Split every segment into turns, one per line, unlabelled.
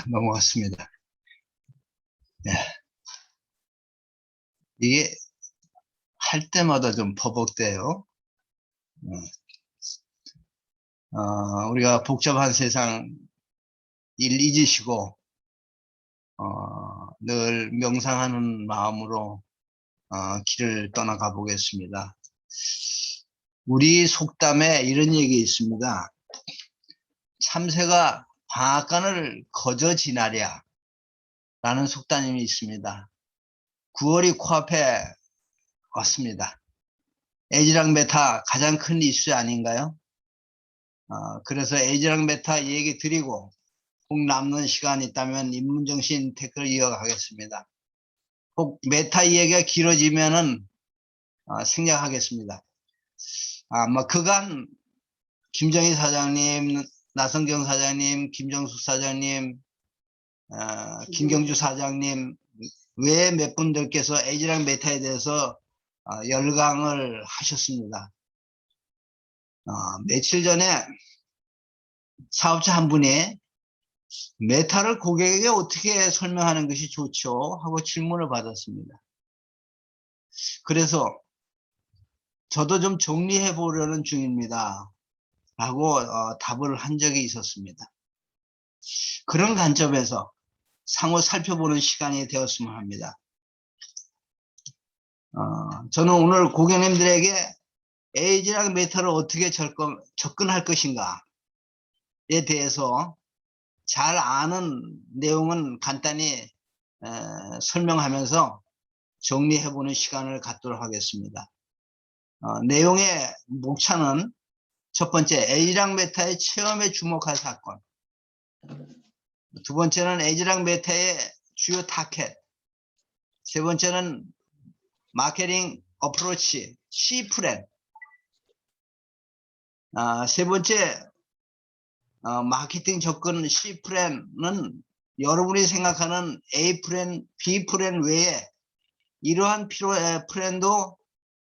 넘어갔습니다. 네. 이게 할 때마다 좀 버벅대요. 우리가 복잡한 세상 일 잊으시고, 늘 명상하는 마음으로 길을 떠나가 보겠습니다. 우리 속담에 이런 얘기 있습니다. 참새가 방앗간을 거저 지나랴 라는 속담이 있습니다. 9월이 코앞에 왔습니다. 에이지랑 메타 가장 큰 이슈 아닌가요? 그래서 에이지랑 메타 얘기 드리고 혹 남는 시간이 있다면 인문정신 태클을 이어가겠습니다. 혹 메타 얘기가 길어지면은 생략하겠습니다. 그간 김정희 사장님, 나성경 사장님, 김정숙 사장님, 김경주 사장님 외 몇 분들께서 에이지랑 메타에 대해서 열강을 하셨습니다. 며칠 전에 사업자 한 분이 메타를 고객에게 어떻게 설명하는 것이 좋죠? 하고 질문을 받았습니다. 그래서 저도 좀 정리해 보려는 중입니다. 라고 답을 한 적이 있었습니다. 그런 관점에서 상호 살펴보는 시간이 되었으면 합니다. 저는 오늘 고객님들에게 에이지랑 메타를 어떻게 접근할 것인가에 대해서 잘 아는 내용은 간단히 설명하면서 정리해보는 시간을 갖도록 하겠습니다. 내용의 목차는 첫 번째, 에이지랑 메타의 체험에 주목할 사건. 두 번째는 에이지랑 메타의 주요 타켓. 세 번째는 마케팅 어프로치, C프렌. 세 번째, 마케팅 접근 C프렌은 여러분이 생각하는 A프렌, B프렌 외에 이러한 프렌도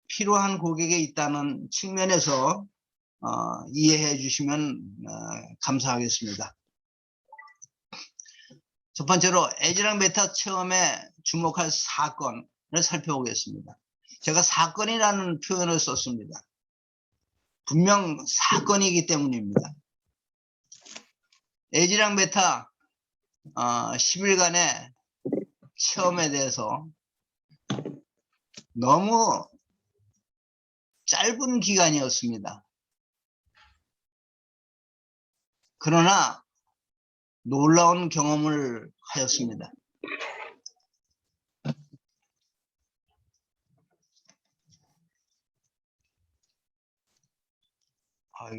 필요한 고객에 있다는 측면에서 이해해 주시면 감사하겠습니다. 첫 번째로 에이지랑 메타 체험에 주목할 사건을 살펴보겠습니다. 제가 사건이라는 표현을 썼습니다. 분명 사건이기 때문입니다. 에이지랑 메타 10일간의 체험에 대해서 너무 짧은 기간이었습니다. 그러나 놀라운 경험을 하였습니다.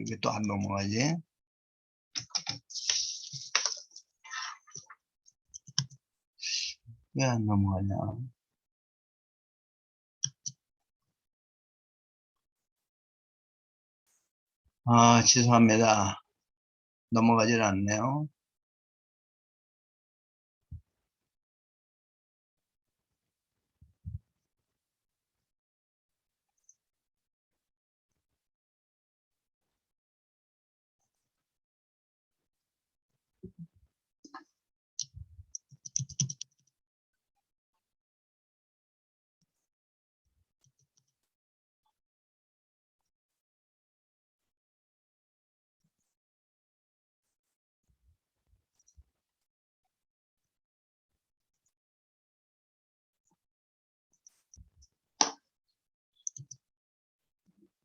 이게 또 안 넘어가지? 왜 안 넘어가냐? 죄송합니다. 넘어가질 않네요.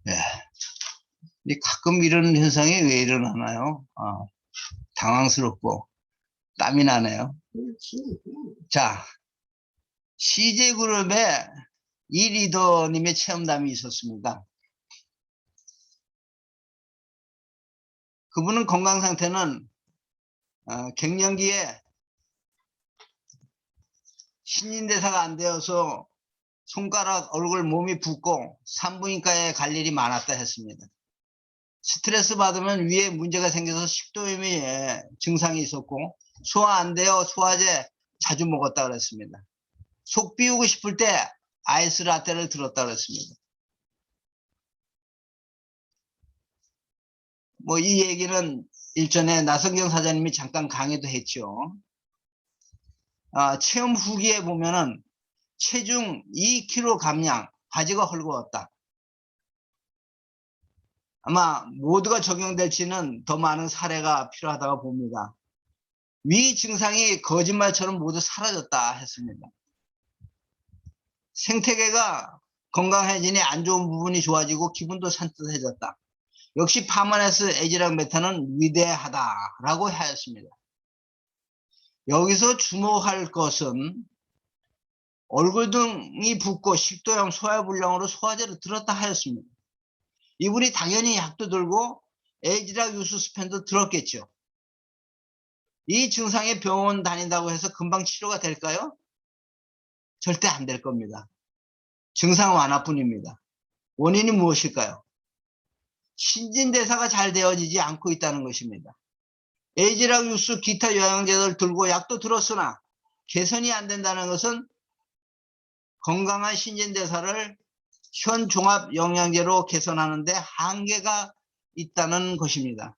네. 가끔 이런 현상이 왜 일어나나요? 당황스럽고 땀이 나네요. 자, CJ그룹에 이 리더님의 체험담이 있었습니다. 그분은 건강 상태는 갱년기에 신진대사가 안 되어서 손가락, 얼굴, 몸이 붓고 산부인과에 갈 일이 많았다 했습니다. 스트레스 받으면 위에 문제가 생겨서 식도염이 증상이 있었고 소화 안 돼요. 소화제 자주 먹었다 그랬습니다. 속 비우고 싶을 때 아이스 라떼를 들었다 그랬습니다. 이 얘기는 일전에 나성경 사장님이 잠깐 강의도 했죠. 체험 후기에 보면은 체중 2kg 감량, 바지가 헐거웠다. 아마 모두가 적용될지는 더 많은 사례가 필요하다고 봅니다. 위 증상이 거짓말처럼 모두 사라졌다 했습니다. 생태계가 건강해지니 안 좋은 부분이 좋아지고 기분도 산뜻해졌다. 역시 파마네스 에지락 메타는 위대하다라고 하였습니다. 여기서 주목할 것은 얼굴 등이 붓고 식도염, 소화불량으로 소화제를 들었다 하였습니다. 이분이 당연히 약도 들고 에지락 유수스펜도 들었겠죠. 이 증상에 병원 다닌다고 해서 금방 치료가 될까요? 절대 안 될 겁니다. 증상 완화뿐입니다. 원인이 무엇일까요? 신진대사가 잘 되어지지 않고 있다는 것입니다. 에이지락 유수 기타 영양제를 들고 약도 들었으나 개선이 안 된다는 것은 건강한 신진대사를 현 종합 영양제로 개선하는데 한계가 있다는 것입니다.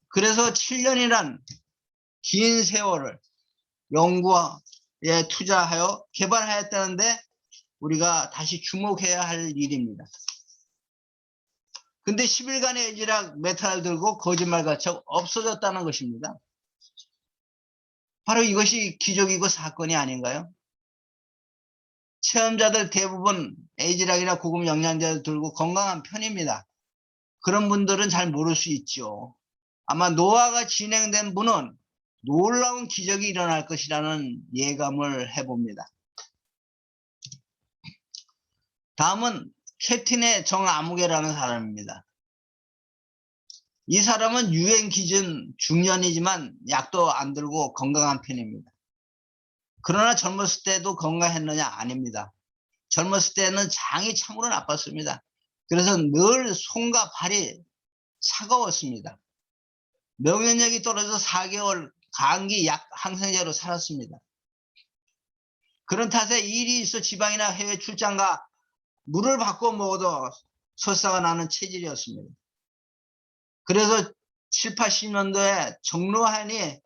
그래서 7년이란 긴 세월을 연구에 투자하여 개발하였다는데 우리가 다시 주목해야 할 일입니다. 근데 10일간의 에지락 메타를 들고 거짓말같이 없어졌다는 것입니다. 바로 이것이 기적이고 사건이 아닌가요? 체험자들 대부분 에이지락이나 고급 영양제를 들고 건강한 편입니다. 그런 분들은 잘 모를 수 있죠. 아마 노화가 진행된 분은 놀라운 기적이 일어날 것이라는 예감을 해봅니다. 다음은 캡틴의 정아무개라는 사람입니다. 이 사람은 유행 기준 중년이지만 약도 안 들고 건강한 편입니다. 그러나 젊었을 때도 건강했느냐? 아닙니다. 젊었을 때는 장이 참으로 나빴습니다. 그래서 늘 손과 발이 차가웠습니다. 면역력이 떨어져 4개월 감기 약 항생제로 살았습니다. 그런 탓에 일이 있어 지방이나 해외 출장가 물을 바꿔 먹어도 설사가 나는 체질이었습니다. 그래서 7, 80년도에 정로한이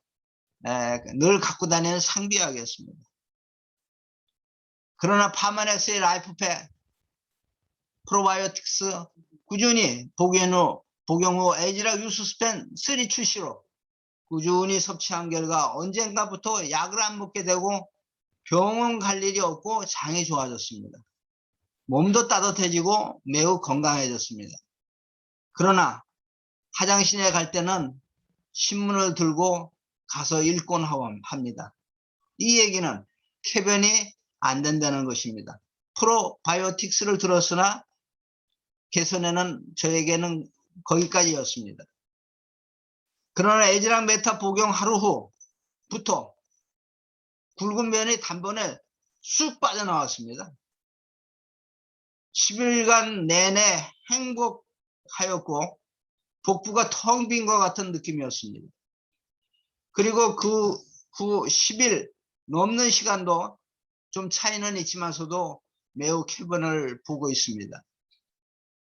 늘 갖고 다니는 상비약이었습니다. 그러나 파마넥스의 라이프팩, 프로바이오틱스 꾸준히 복용 후 에지락 유수스펜 3 출시로 꾸준히 섭취한 결과 언젠가부터 약을 안 먹게 되고 병원 갈 일이 없고 장이 좋아졌습니다. 몸도 따뜻해지고 매우 건강해졌습니다. 그러나 화장실에 갈 때는 신문을 들고 가서 읽곤 합니다. 이 얘기는 쾌변이 안 된다는 것입니다. 프로바이오틱스를 들었으나 개선에는 저에게는 거기까지였습니다. 그러나 에지락 메타 복용 하루 후부터 굵은 면이 단번에 쑥 빠져나왔습니다. 10일간 내내 행복하였고 복부가 텅 빈 것 같은 느낌이었습니다. 그리고 그 후 10일 넘는 시간도 좀 차이는 있지만서도 매우 쾌변을 보고 있습니다.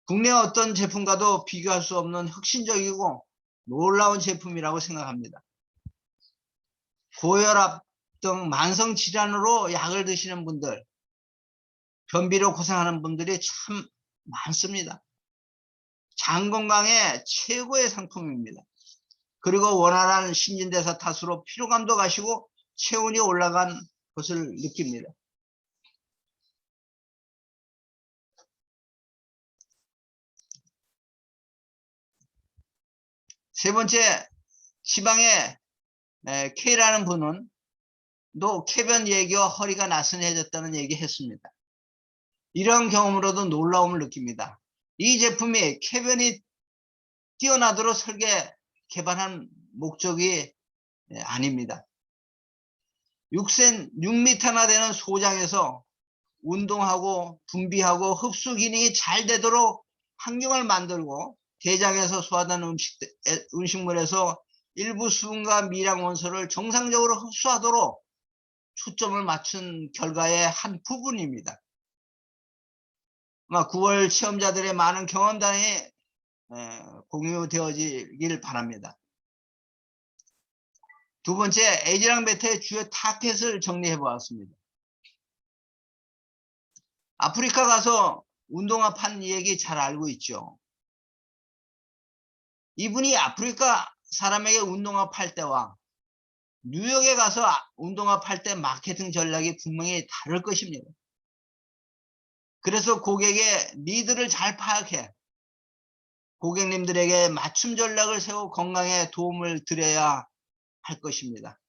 국내 어떤 제품과도 비교할 수 없는 혁신적이고 놀라운 제품이라고 생각합니다. 고혈압 등 만성 질환으로 약을 드시는 분들, 변비로 고생하는 분들이 참 많습니다. 장 건강에 최고의 상품입니다. 그리고 원활한 신진대사 탓으로 피로감도 가시고 체온이 올라간 것을 느낍니다. 세 번째, 지방에 K라는 분은 또 쾌변 얘기와 허리가 나슨해졌다는 얘기 했습니다. 이런 경험으로도 놀라움을 느낍니다. 이 제품이 쾌변이 뛰어나도록 개발한 목적이 아닙니다. 6m나 되는 소장에서 운동하고 분비하고 흡수 기능이 잘 되도록 환경을 만들고 대장에서 소화되는 음식물에서 일부 수분과 미량 원소를 정상적으로 흡수하도록 초점을 맞춘 결과의 한 부분입니다. 9월 체험자들의 많은 경험담이 공유되어지길 바랍니다. 두 번째, 에이지랑 베타의 주요 타켓을 정리해 보았습니다. 아프리카 가서 운동화 판 얘기 잘 알고 있죠. 이분이 아프리카 사람에게 운동화 팔 때와 뉴욕에 가서 운동화 팔 때 마케팅 전략이 분명히 다를 것입니다. 그래서 고객의 니드를 잘 파악해 고객님들에게 맞춤 전략을 세워 건강에 도움을 드려야 할 것입니다.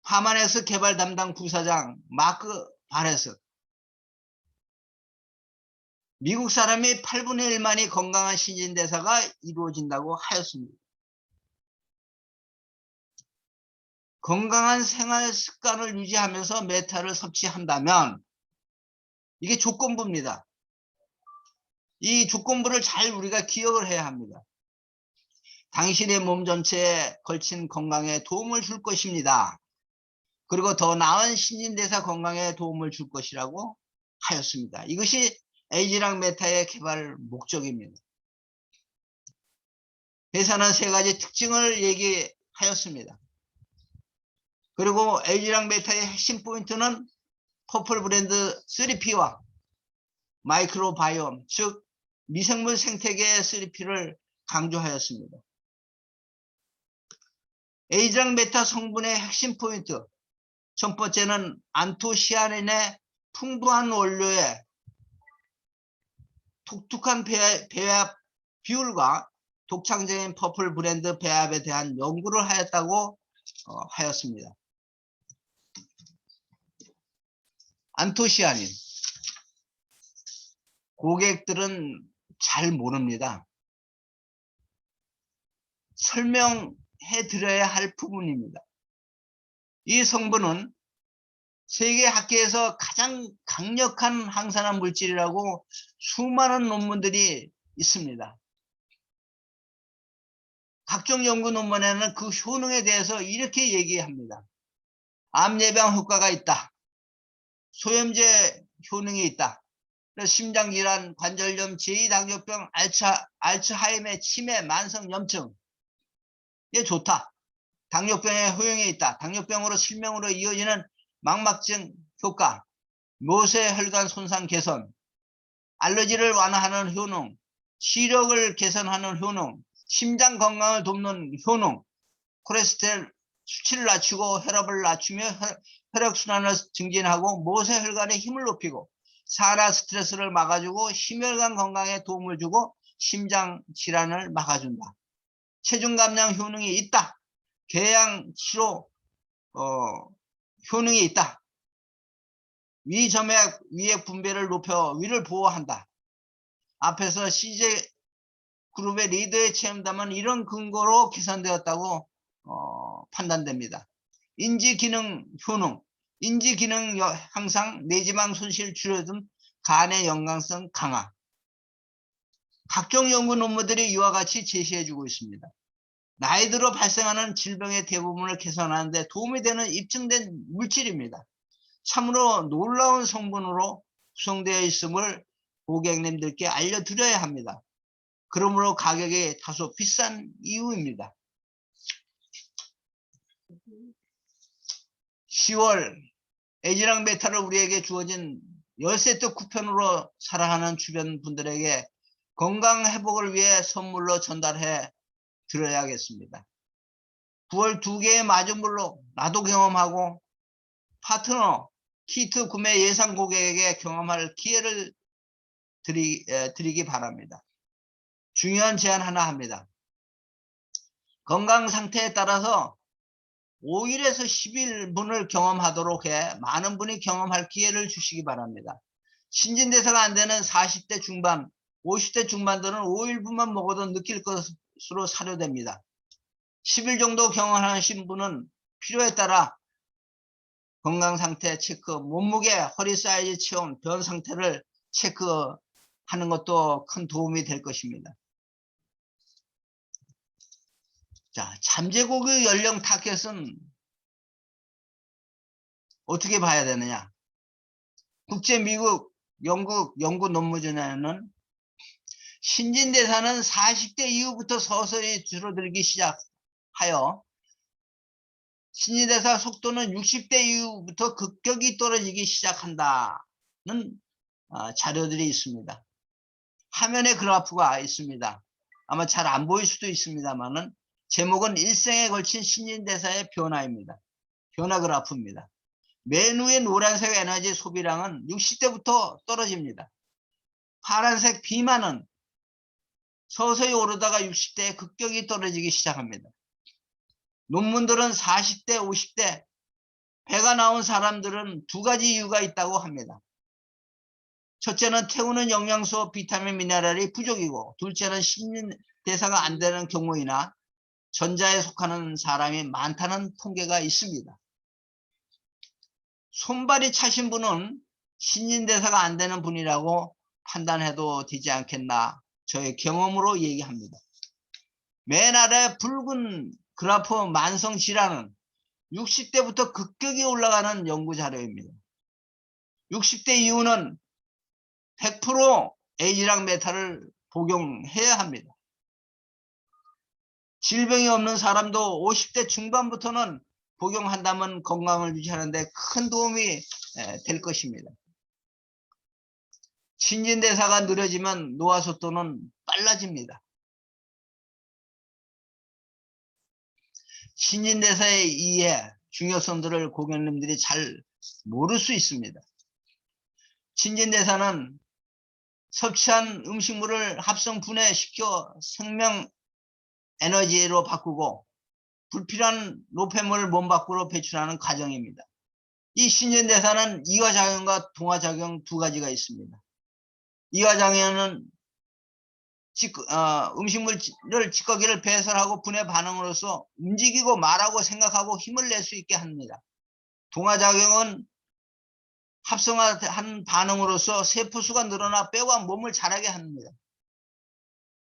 파마넥스 개발 담당 부사장 마크 바레스. 미국 사람이 8분의 1만이 건강한 신진대사가 이루어진다고 하였습니다. 건강한 생활 습관을 유지하면서 메타를 섭취한다면 이게 조건부입니다. 이 조건부를 잘 우리가 기억을 해야 합니다. 당신의 몸 전체에 걸친 건강에 도움을 줄 것입니다. 그리고 더 나은 신진대사 건강에 도움을 줄 것이라고 하였습니다. 이것이 에이지랑 메타의 개발 목적입니다. 회사는 세 가지 특징을 얘기하였습니다. 그리고 에이지랑 메타의 핵심 포인트는 퍼플 브랜드 3P와 마이크로바이옴, 즉 미생물 생태계의 3P를 강조하였습니다. 에이지랑 메타 성분의 핵심 포인트, 첫 번째는 안토시아닌의 풍부한 원료에 독특한 배합 비율과 독창적인 퍼플 브랜드 배합에 대한 연구를 하였다고 하였습니다. 안토시아닌. 고객들은 잘 모릅니다. 설명해 드려야 할 부분입니다. 이 성분은 세계 학계에서 가장 강력한 항산화 물질이라고 수많은 논문들이 있습니다. 각종 연구 논문에는 그 효능에 대해서 이렇게 얘기합니다. 암 예방 효과가 있다. 소염제 효능이 있다. 심장질환, 관절염, 제2당뇨병, 알츠하이머, 치매, 만성염증. 예, 좋다. 당뇨병에 효용이 있다. 당뇨병으로 실명으로 이어지는 망막증 효과, 모세혈관 손상 개선, 알러지를 완화하는 효능, 시력을 개선하는 효능, 심장 건강을 돕는 효능, 콜레스테롤 수치를 낮추고 혈압을 낮추며 혈액순환을 증진하고 모세혈관의 힘을 높이고 산화 스트레스를 막아주고 심혈관 건강에 도움을 주고 심장 질환을 막아준다. 체중 감량 효능이 있다. 궤양 치료 효능이 있다. 위점액 위액 분배를 높여 위를 보호한다. 앞에서 CJ 그룹의 리더의 체험담은 이런 근거로 개선되었다고 판단됩니다. 인지기능 효능, 인지기능 향상, 내지방 손실 줄여든 간의 영양성 강화. 각종 연구 논문들이 이와 같이 제시해주고 있습니다. 나이 들어 발생하는 질병의 대부분을 개선하는 데 도움이 되는 입증된 물질입니다. 참으로 놀라운 성분으로 구성되어 있음을 고객님들께 알려드려야 합니다. 그러므로 가격이 다소 비싼 이유입니다. 10월 에이지랑 메타를 우리에게 주어진 10세트 쿠폰으로 사랑하는 주변 분들에게 건강 회복을 위해 선물로 전달해 드려야겠습니다. 9월 2개의 마중물로 나도 경험하고 파트너 키트 구매 예상 고객에게 경험할 기회를 드리기 바랍니다. 중요한 제안 하나 합니다. 건강 상태에 따라서 5일에서 10일분을 경험하도록 해 많은 분이 경험할 기회를 주시기 바랍니다. 신진대사가 안 되는 40대 중반, 50대 중반들은 5일분만 먹어도 느낄 것으로 사료됩니다. 10일 정도 경험하신 분은 필요에 따라 건강 상태 체크, 몸무게, 허리 사이즈 체온, 변 상태를 체크하는 것도 큰 도움이 될 것입니다. 자, 잠재고객 연령 타겟은 어떻게 봐야 되느냐? 국제, 미국, 영국 연구 논문 중에는 신진대사는 40대 이후부터 서서히 줄어들기 시작, 하여 신진대사 속도는 60대 이후부터 급격히 떨어지기 시작한다는 자료들이 있습니다. 화면에 그래프가 있습니다. 아마 잘 안 보일 수도 있습니다만은 제목은 일생에 걸친 신진대사의 변화입니다. 변화 그래프입니다. 맨 위에 노란색 에너지 소비량은 60대부터 떨어집니다. 파란색 비만은 서서히 오르다가 60대에 급격히 떨어지기 시작합니다. 논문들은 40대, 50대 배가 나온 사람들은 두 가지 이유가 있다고 합니다. 첫째는 태우는 영양소, 비타민, 미네랄이 부족이고, 둘째는 신진대사가 안 되는 경우이나 전자에 속하는 사람이 많다는 통계가 있습니다. 손발이 차신 분은 신진대사가 안 되는 분이라고 판단해도 되지 않겠나, 저의 경험으로 얘기합니다. 맨 아래 붉은 그래프 만성질환은 60대부터 급격히 올라가는 연구 자료입니다. 60대 이후는 100% A지랑 메탈을 복용해야 합니다. 질병이 없는 사람도 50대 중반부터는 복용한다면 건강을 유지하는 데 큰 도움이 될 것입니다. 신진대사가 느려지면 노화속도는 빨라집니다. 신진대사에 의해 중요성들을 고객님들이 잘 모를 수 있습니다. 신진대사는 섭취한 음식물을 합성 분해시켜 생명 에너지로 바꾸고 불필요한 노폐물을 몸 밖으로 배출하는 과정입니다. 이 신진대사는 이화작용과 동화작용 두 가지가 있습니다. 이화작용은 음식물을 찌꺼기를 배설하고 분해 반응으로서 움직이고 말하고 생각하고 힘을 낼 수 있게 합니다. 동화작용은 합성한 반응으로서 세포수가 늘어나 뼈가 몸을 자라게 합니다.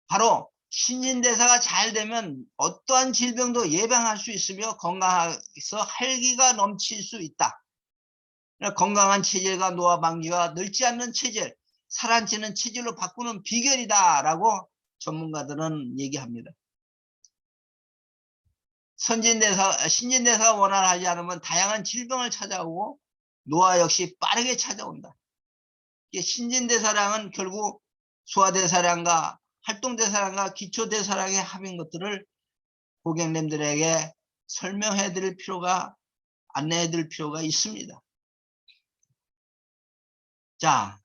바로 신진대사가 잘 되면 어떠한 질병도 예방할 수 있으며 건강해서 활기가 넘칠 수 있다. 건강한 체질과 노화 방지와 늙지 않는 체질, 살아있는 체질로 바꾸는 비결이다라고 전문가들은 얘기합니다. 신진대사가 원활하지 않으면 다양한 질병을 찾아오고 노화 역시 빠르게 찾아온다. 신진대사량은 결국 소화대사량과 활동대사량과 기초대사량의 합인 것들을 고객님들에게 설명해 드릴 필요가, 안내해 드릴 필요가 있습니다. 자,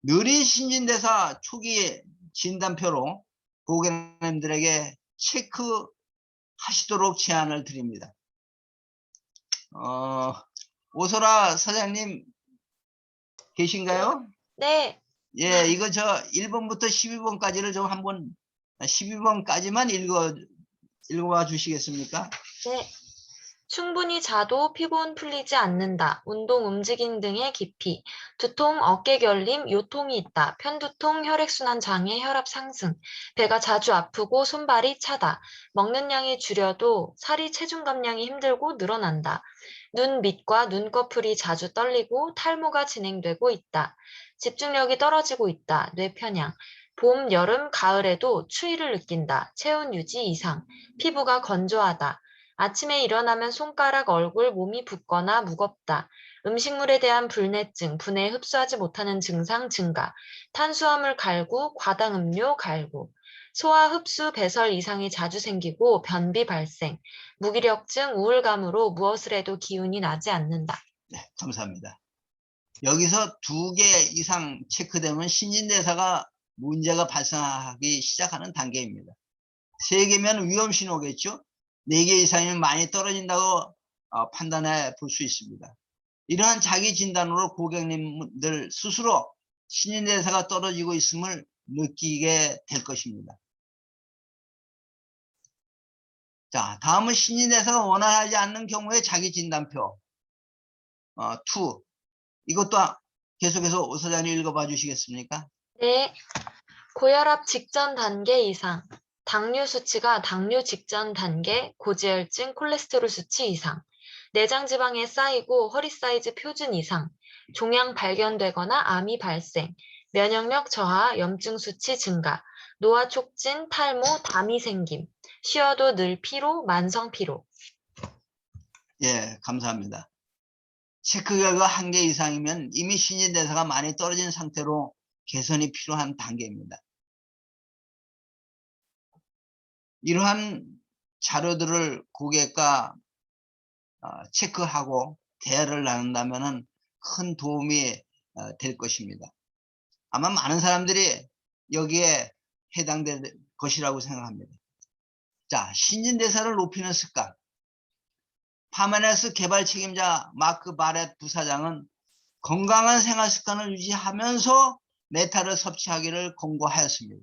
느린 신진대사 초기 진단표로 고객님들에게 체크하시도록 제안을 드립니다. 오소라 사장님 계신가요?
네.
예, 이거 저 1번부터 12번까지를 좀 한번 12번까지만 읽어봐 주시겠습니까?
네. 충분히 자도 피곤 풀리지 않는다. 운동, 움직임 등의 기피, 두통, 어깨 결림, 요통이 있다. 편두통, 혈액순환 장애, 혈압 상승, 배가 자주 아프고 손발이 차다. 먹는 양이 줄여도 살이 체중 감량이 힘들고 늘어난다. 눈 밑과 눈꺼풀이 자주 떨리고 탈모가 진행되고 있다. 집중력이 떨어지고 있다. 뇌편향. 봄, 여름, 가을에도 추위를 느낀다. 체온 유지 이상, 피부가 건조하다. 아침에 일어나면 손가락, 얼굴, 몸이 붓거나 무겁다. 음식물에 대한 불내증, 분해 흡수하지 못하는 증상 증가. 탄수화물 갈구, 과당음료 갈구. 소화 흡수 배설 이상이 자주 생기고 변비 발생. 무기력증, 우울감으로 무엇을 해도 기운이 나지 않는다.
네, 감사합니다. 여기서 2개 이상 체크되면 신진대사가 문제가 발생하기 시작하는 단계입니다. 3개면 위험 신호겠죠? 4개 이상이면 많이 떨어진다고 판단해 볼 수 있습니다. 이러한 자기 진단으로 고객님들 스스로 신진대사가 떨어지고 있음을 느끼게 될 것입니다. 자, 다음은 신진대사가 원활하지 않는 경우에 자기 진단표 2. 이것도 계속해서 오 사장님 읽어봐 주시겠습니까?
네. 고혈압 직전 단계 이상, 당뇨 수치가 당뇨 직전 단계, 고지혈증, 콜레스테롤 수치 이상, 내장 지방에 쌓이고 허리 사이즈 표준 이상, 종양 발견되거나 암이 발생, 면역력 저하, 염증 수치 증가, 노화 촉진, 탈모, 담이 생김, 쉬어도 늘 피로, 만성 피로.
예, 감사합니다. 체크 결과 1개 이상이면 이미 신진대사가 많이 떨어진 상태로 개선이 필요한 단계입니다. 이러한 자료들을 고객과 체크하고 대화를 나눈다면 큰 도움이 될 것입니다. 아마 많은 사람들이 여기에 해당될 것이라고 생각합니다. 자, 신진대사를 높이는 습관. 파메네스 개발 책임자 마크 바렛 부사장은 건강한 생활 습관을 유지하면서 메타를 섭취하기를 권고하였습니다.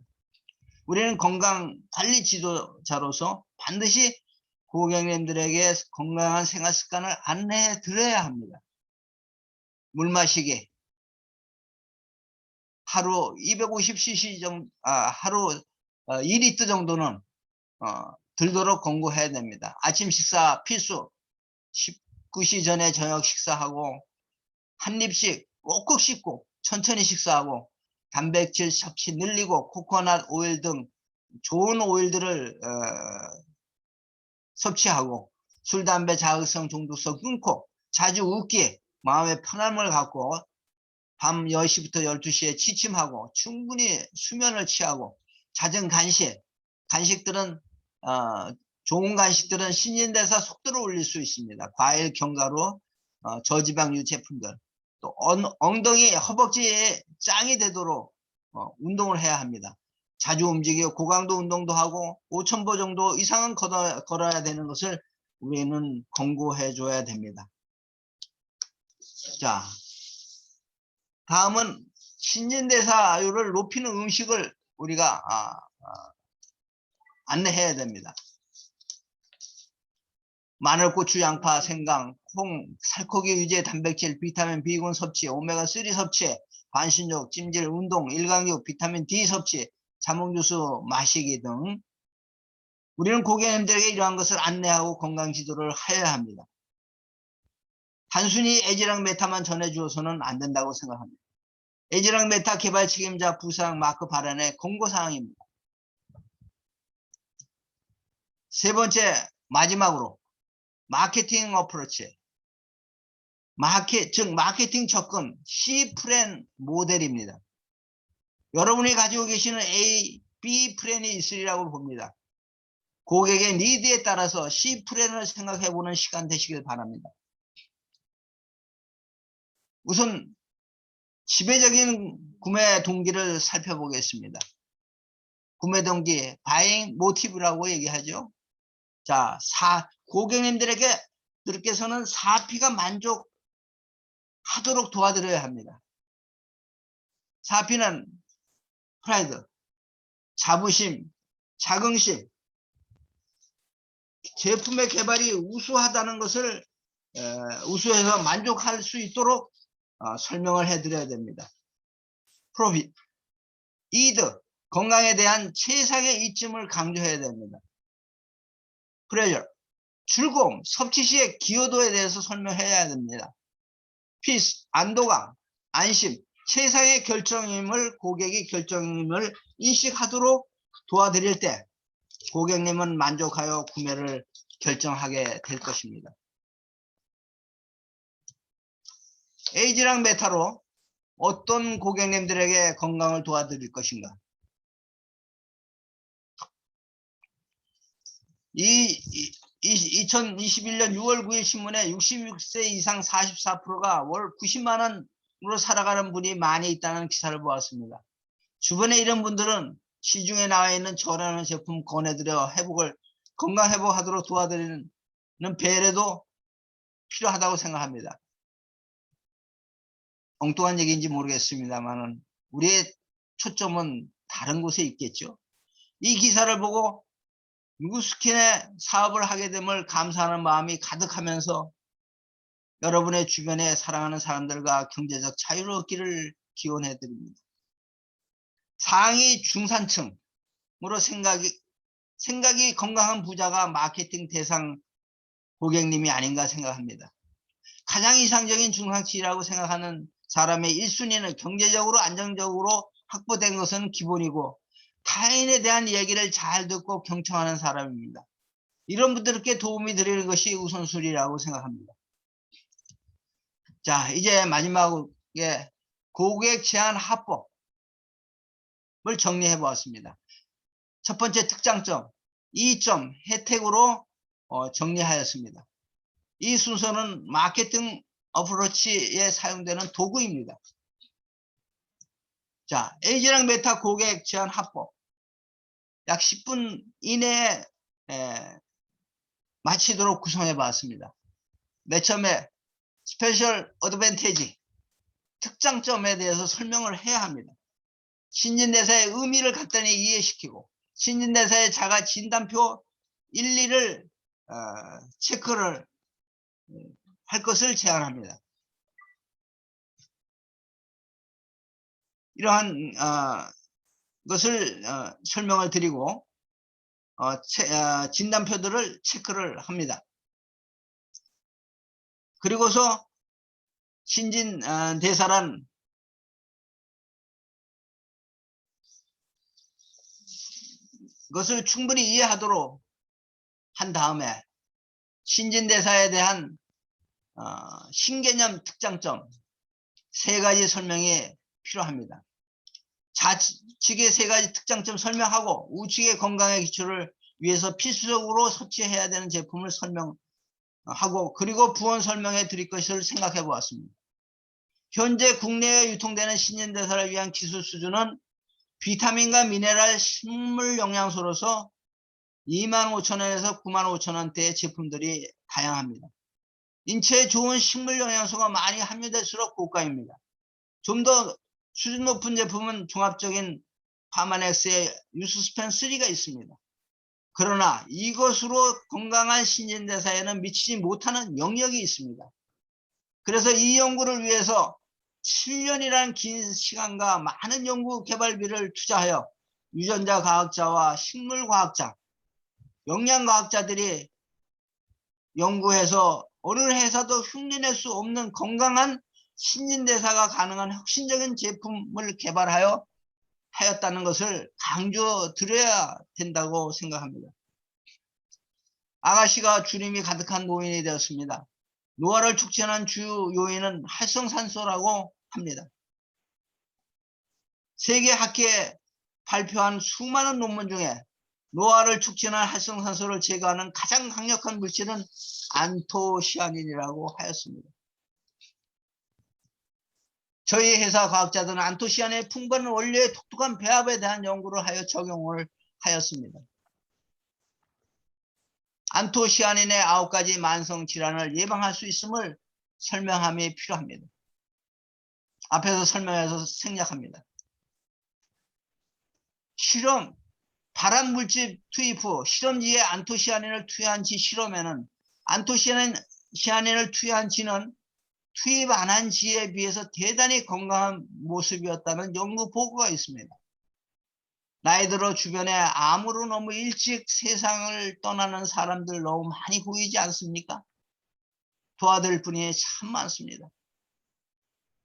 우리는 건강관리 지도자로서 반드시 고객님들에게 건강한 생활 습관을 안내해 드려야 합니다. 물 마시기, 하루 250cc 정도, 하루 2리터 정도는 들도록 권고해야 됩니다. 아침 식사 필수, 19시 전에 저녁 식사하고 한 입씩 꼭꼭 씹고 천천히 식사하고 단백질 섭취 늘리고 코코넛 오일 등 좋은 오일들을 섭취하고 술, 담배, 자극성 중독성 끊고 자주 웃기, 마음의 편함을 갖고 밤 10시부터 12시에 취침하고 충분히 수면을 취하고 잦은 간식들은 좋은 간식들은 신진대사 속도를 올릴 수 있습니다. 과일, 견과류, 저지방류 제품들, 또 엉덩이, 허벅지에 짱이 되도록 운동을 해야 합니다. 자주 움직이고 고강도 운동도 하고 5,000보 정도 이상은 걸어야 되는 것을 우리는 권고해 줘야 됩니다. 자, 다음은 신진대사율을 높이는 음식을 우리가 안내해야 됩니다. 마늘, 고추, 양파, 생강, 콩, 살코기 유제, 단백질, 비타민 B군 섭취, 오메가3 섭취, 반신욕, 찜질, 운동, 일광욕, 비타민 D 섭취, 자몽주스 마시기 등 우리는 고객님들에게 이러한 것을 안내하고 건강 지도를 해야 합니다. 단순히 에지랑 메타만 전해주어서는 안 된다고 생각합니다. 에지랑 메타 개발 책임자 부사장 마크 바렌의 권고사항입니다. 세 번째, 마지막으로 마케팅 어프로치, 즉 마케팅 접근 C 플랜 모델입니다. 여러분이 가지고 계시는 A, B 플랜이 있으리라고 봅니다. 고객의 니드에 따라서 C 플랜을 생각해보는 시간 되시길 바랍니다. 우선 지배적인 구매 동기를 살펴보겠습니다. 구매 동기, 바잉 모티브라고 얘기하죠. 자, 고객님들께서는 4P가 만족하도록 도와드려야 합니다. 4P는 프라이드, 자부심, 자긍심, 제품의 개발이 우수하다는 것을 우수해서 만족할 수 있도록 설명을 해드려야 됩니다. 프로핏, 이드, 건강에 대한 최상의 이점을 강조해야 됩니다. 프레셔, 즐거움, 섭취 시의 기여도에 대해서 설명해야 됩니다. 피스, 안도감, 안심, 최상의 결정임을 고객이 결정임을 인식하도록 도와드릴 때 고객님은 만족하여 구매를 결정하게 될 것입니다. 에이지랑 메타로 어떤 고객님들에게 건강을 도와드릴 것인가? 2021년 6월 9일 신문에 66세 이상 44%가 월 90만 원으로 살아가는 분이 많이 있다는 기사를 보았습니다. 주변에 이런 분들은 시중에 나와 있는 저렴한 제품 권해드려 건강 회복하도록 도와드리는 배려도 필요하다고 생각합니다. 엉뚱한 얘기인지 모르겠습니다만 우리의 초점은 다른 곳에 있겠죠. 이 기사를 보고 누구스킨의 사업을 하게 됨을 감사하는 마음이 가득하면서 여러분의 주변에 사랑하는 사람들과 경제적 자유를 얻기를 기원해 드립니다. 상위 중산층으로 생각이 건강한 부자가 마케팅 대상 고객님이 아닌가 생각합니다. 가장 이상적인 중상층이라고 생각하는 사람의 1순위는 경제적으로 안정적으로 확보된 것은 기본이고 타인에 대한 얘기를 잘 듣고 경청하는 사람입니다. 이런 분들께 도움이 드리는 것이 우선순위라고 생각합니다. 자, 이제 마지막에 고객 제한 합법을 정리해 보았습니다. 첫 번째 특장점, 이점, 혜택으로 정리하였습니다. 이 순서는 마케팅 어프로치에 사용되는 도구입니다. 자, 에이지랑 메타 고객 제한 합법. 약 10분 이내에 마치도록 구성해 봤습니다. 맨 처음에 스페셜 어드밴티지, 특장점에 대해서 설명을 해야 합니다. 신진대사의 의미를 간단히 이해시키고 신진대사의 자가 진단표 1, 2를 체크를 할 것을 제안합니다. 이러한 것을 설명을 드리고 진단표들을 체크를 합니다. 그리고서 신진대사란 것을 충분히 이해하도록 한 다음에 신진대사에 대한 신개념 특장점 3가지 설명이 필요합니다. 좌측의 3가지 특장점 설명하고 우측의 건강의 기초를 위해서 필수적으로 섭취해야 되는 제품을 설명하고 그리고 부원 설명해 드릴 것을 생각해 보았습니다. 현재 국내에 유통되는 신진대사를 위한 기술 수준은 비타민과 미네랄 식물 영양소로서 25,000원에서 95,000원대의 제품들이 다양합니다. 인체에 좋은 식물 영양소가 많이 함유될수록 고가입니다. 좀 더 수준 높은 제품은 종합적인 파마넥스의 유스스펜 3가 있습니다. 그러나 이것으로 건강한 신진대사에는 미치지 못하는 영역이 있습니다. 그래서 이 연구를 위해서 7년이라는 긴 시간과 많은 연구 개발비를 투자하여 유전자 과학자와 식물 과학자, 영양과학자들이 연구해서 어느 회사도 흉내낼 수 없는 건강한 신진대사가 가능한 혁신적인 제품을 하였다는 것을 강조드려야 된다고 생각합니다. 아가씨가 주림이 가득한 노인이 되었습니다. 노화를 촉진하는 주요 요인은 활성산소라고 합니다. 세계 학회에 발표한 수많은 논문 중에 노화를 촉진한 활성산소를 제거하는 가장 강력한 물질은 안토시아닌이라고 하였습니다. 저희 회사 과학자들은 안토시아닌의 풍부한 원료의 독특한 배합에 대한 연구를 하여 적용을 하였습니다. 안토시아닌의 9가지 만성 질환을 예방할 수 있음을 설명함이 필요합니다. 앞에서 설명해서 생략합니다. 실험, 발암물질 투입 후 실험지에 안토시아닌을 투여한 지 실험에는 안토시아닌을 투여한 지는 투입 안 한 지에 비해서 대단히 건강한 모습이었다는 연구 보고가 있습니다. 나이 들어 주변에 암으로 너무 일찍 세상을 떠나는 사람들 너무 많이 보이지 않습니까? 도와드릴 분이 참 많습니다.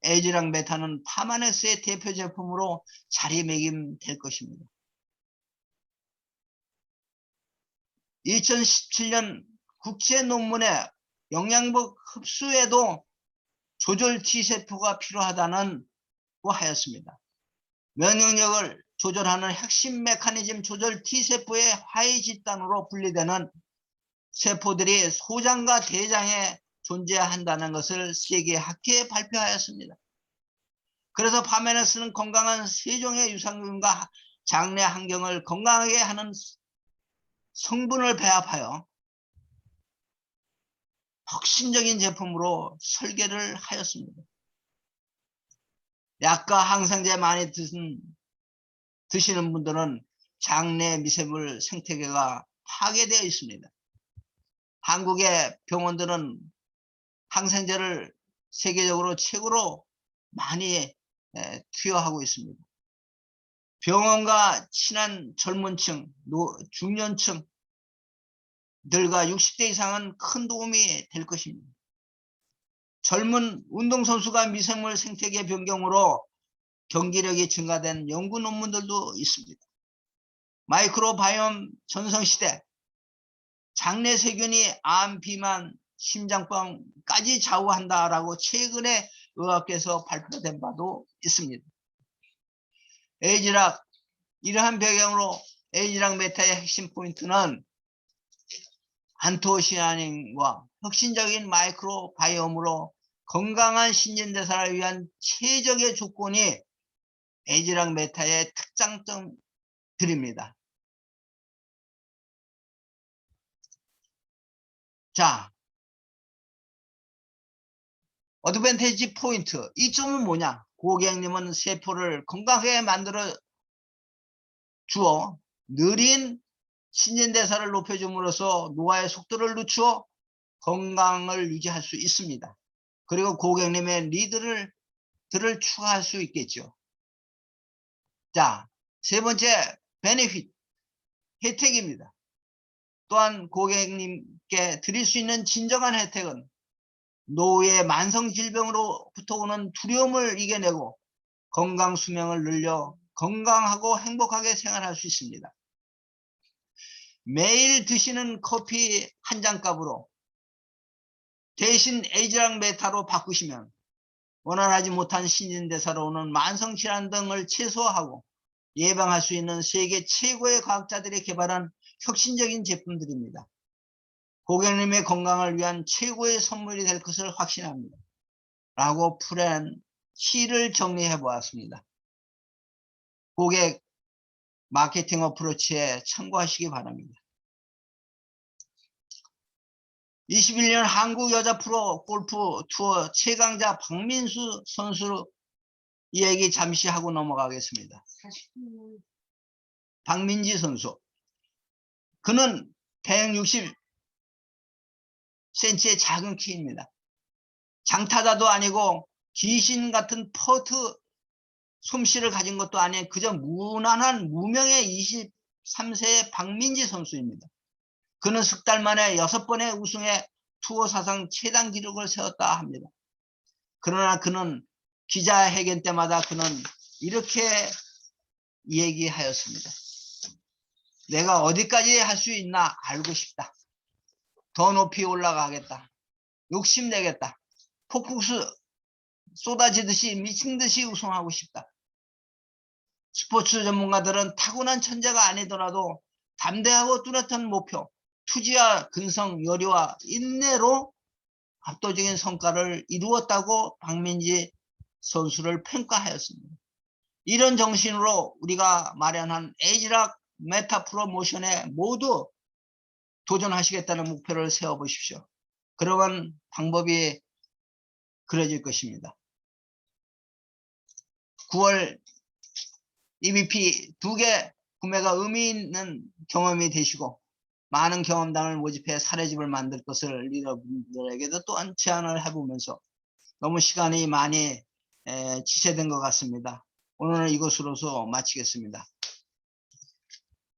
에이지랑 메타는 파마넥스의 대표 제품으로 자리매김될 것입니다. 2017년 국제 논문에 영양분 흡수에도 조절 T세포가 필요하다는 하였습니다. 면역력을 조절하는 핵심 메커니즘 조절 T세포의 하위 집단으로 분리되는 세포들이 소장과 대장에 존재한다는 것을 세계 학회에 발표하였습니다. 그래서 파메넥스는 건강한 세종의 유산균과 장내 환경을 건강하게 하는 성분을 배합하여 혁신적인 제품으로 설계를 하였습니다. 약과 항생제 많이 드시는 분들은 장내 미세물 생태계가 파괴되어 있습니다. 한국의 병원들은 항생제를 세계적으로 최고로 많이 투여하고 있습니다. 병원과 친한 젊은 층, 중년층들과 60대 이상은 큰 도움이 될 것입니다. 젊은 운동선수가 미생물 생태계 변경으로 경기력이 증가된 연구 논문들도 있습니다. 마이크로바이옴 전성시대, 장내 세균이 암, 비만, 심장병까지 좌우한다라고 최근에 의학계에서 발표된 바도 있습니다. 에이즈락, 이러한 배경으로 에이즈락 메타의 핵심 포인트는 안토시아닌과 혁신적인 마이크로바이옴으로 건강한 신진대사를 위한 최적의 조건이 에이즈락 메타의 특장점들입니다. 자, 어드밴티지 포인트. 이 점은 뭐냐? 고객님은 세포를 건강하게 만들어 주어 느린 신진대사를 높여줌으로써 노화의 속도를 늦추어 건강을 유지할 수 있습니다. 그리고 고객님의 리드를 추가할 수 있겠죠. 자, 세 번째 베네핏, 혜택입니다. 또한 고객님께 드릴 수 있는 진정한 혜택은 노후의 만성질병으로부터 오는 두려움을 이겨내고 건강 수명을 늘려 건강하고 행복하게 생활할 수 있습니다. 매일 드시는 커피 한 잔 값으로 대신 에이즈락 메타로 바꾸시면 원활하지 못한 신진대사로 오는 만성질환 등을 최소화하고 예방할 수 있는 세계 최고의 과학자들이 개발한 혁신적인 제품들입니다. 고객님의 건강을 위한 최고의 선물이 될 것을 확신합니다. 라고 프렌 C를 정리해 보았습니다. 고객 마케팅 어프로치에 참고하시기 바랍니다. 21년 한국 여자 프로 골프 투어 최강자 박민수 선수 이야기 잠시 하고 넘어가겠습니다. 박민지 선수. 그는 160cm의 작은 키입니다. 장타자도 아니고 귀신 같은 퍼트 솜씨를 가진 것도 아닌 그저 무난한 무명의 23세의 박민지 선수입니다. 그는 석 달 만에 6번의 우승에 투어 사상 최단 기록을 세웠다 합니다. 그러나 그는 기자회견 때마다 그는 이렇게 얘기하였습니다. 내가 어디까지 할 수 있나 알고 싶다. 더 높이 올라가겠다. 욕심내겠다. 폭풍수 쏟아지듯이 미친 듯이 우승하고 싶다. 스포츠 전문가들은 타고난 천재가 아니더라도 담대하고 뚜렷한 목표, 투지와 근성, 열의와 인내로 압도적인 성과를 이루었다고 박민지 선수를 평가하였습니다. 이런 정신으로 우리가 마련한 에이즈락 메타 프로모션에 모두 도전하시겠다는 목표를 세워보십시오. 그러면 방법이 그려질 것입니다. 9월 EVP 2개 구매가 의미 있는 경험이 되시고 많은 경험담을 모집해 사례집을 만들 것을 리더분들에게도 또한 제안을 해보면서 너무 시간이 많이 지체된 것 같습니다. 오늘은 이것으로서 마치겠습니다.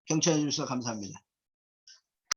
경청해 주셔서 감사합니다.